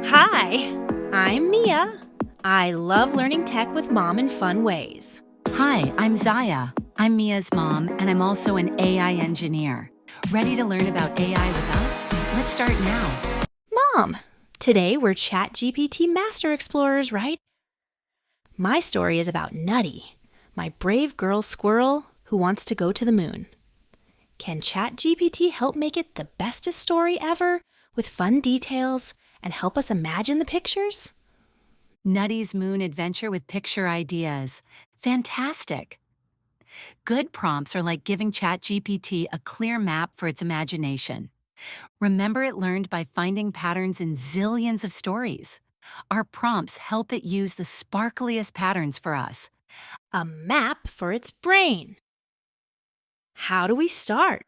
Hi, I'm Mia. I love learning tech with Mom in fun ways. Hi, I'm Zayah. I'm Mia's mom, and I'm also an AI engineer. Ready to learn about AI with us? Let's start now. Mom, today we're ChatGPT Master Explorers, right? My story is about Nutty, my brave girl squirrel who wants to go to the moon. Can ChatGPT help make it the bestest story ever with fun details and help us imagine the pictures? Nutty's moon adventure with picture ideas. Fantastic. Good prompts are like giving ChatGPT a clear map for its imagination. Remember, it learned by finding patterns in zillions of stories. Our prompts help it use the sparkliest patterns for us. A map for its brain. How do we start?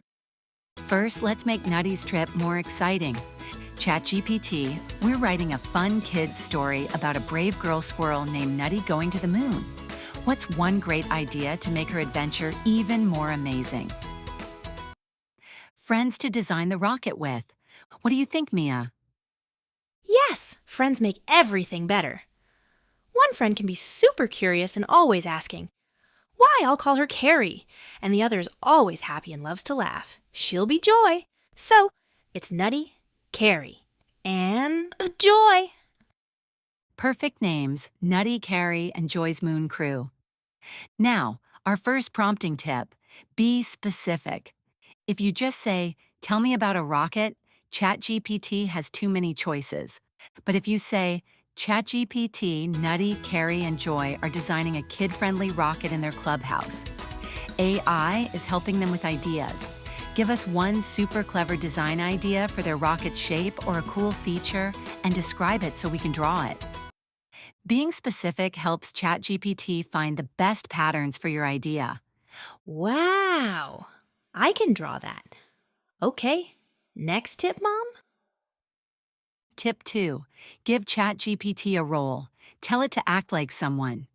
First, let's make Nutty's trip more exciting. ChatGPT, we're writing a fun kids story about a brave girl squirrel named Nutty going to the moon. What's one great idea to make her adventure even more amazing? Friends to design the rocket with. What do you think, Mia? Yes, friends make everything better. One friend can be super curious and always asking, "Why, I'll call her Kari," and the other is always happy and loves to laugh. She'll be Joy. So, it's Nutty, Kari, and Joy. Perfect names, Nutty, Kari, and Joy's Moon Crew. Now, our first prompting tip, be specific. If you just say, tell me about a rocket, ChatGPT has too many choices. But if you say, ChatGPT, Nutty, Kari, and Joy are designing a kid-friendly rocket in their clubhouse. AI is helping them with ideas. Give us one super clever design idea for their rocket's shape or a cool feature and describe it so we can draw it. Being specific helps ChatGPT find the best patterns for your idea. Wow, I can draw that. Okay, next tip, Mom? Tip 2. Give ChatGPT a role. Tell it to act like someone.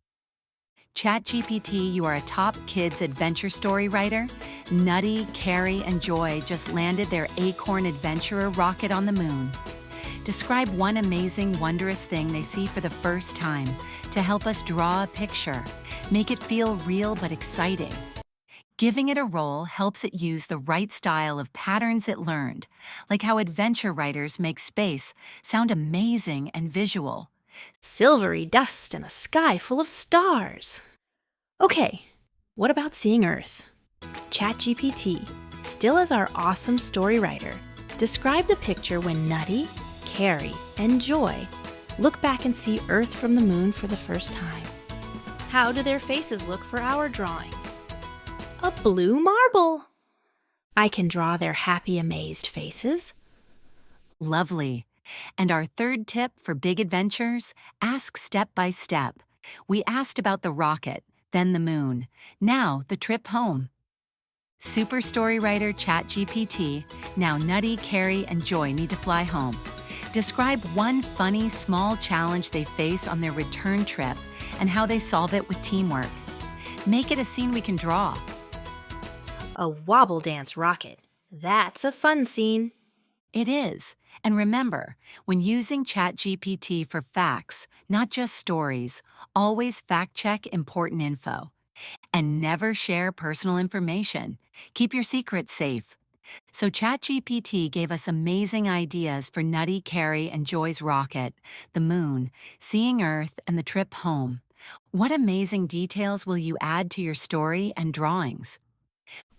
ChatGPT, you are a top kids adventure story writer. Nutty, Kari, and Joy just landed their Acorn Adventurer rocket on the moon. Describe one amazing, wondrous thing they see for the first time to help us draw a picture. Make it feel real but exciting. Giving it a role helps it use the right style of patterns it learned, like how adventure writers make space sound amazing and visual. Silvery dust and a sky full of stars. Okay, what about seeing Earth? ChatGPT, still as our awesome story writer, describe the picture when Nutty, Kari, and Joy look back and see Earth from the moon for the first time. How do their faces look for our drawing? A blue marble. I can draw their happy, amazed faces. Lovely. And our third tip for big adventures, ask step by step. We asked about the rocket, then the moon. Now the trip home. Super story writer ChatGPT, now Nutty, Kari, and Joy need to fly home. Describe one funny, small challenge they face on their return trip and how they solve it with teamwork. Make it a scene we can draw. A wobble dance rocket. That's a fun scene. It is. And remember, when using ChatGPT for facts, not just stories, always fact-check important info. And never share personal information. Keep your secrets safe. So ChatGPT gave us amazing ideas for Nutty, Kari, and Joy's rocket, the moon, seeing Earth, and the trip home. What amazing details will you add to your story and drawings?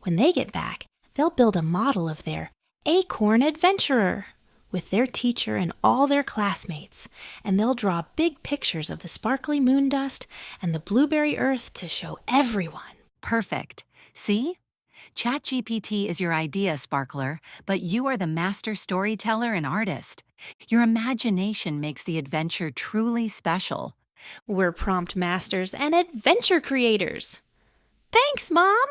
When they get back, they'll build a model of their Acorn Adventurer with their teacher and all their classmates, and they'll draw big pictures of the sparkly moon dust and the blueberry Earth to show everyone. Perfect. See? ChatGPT is your idea sparkler, but you are the master storyteller and artist. Your imagination makes the adventure truly special. We're prompt masters and adventure creators. Thanks, Mom!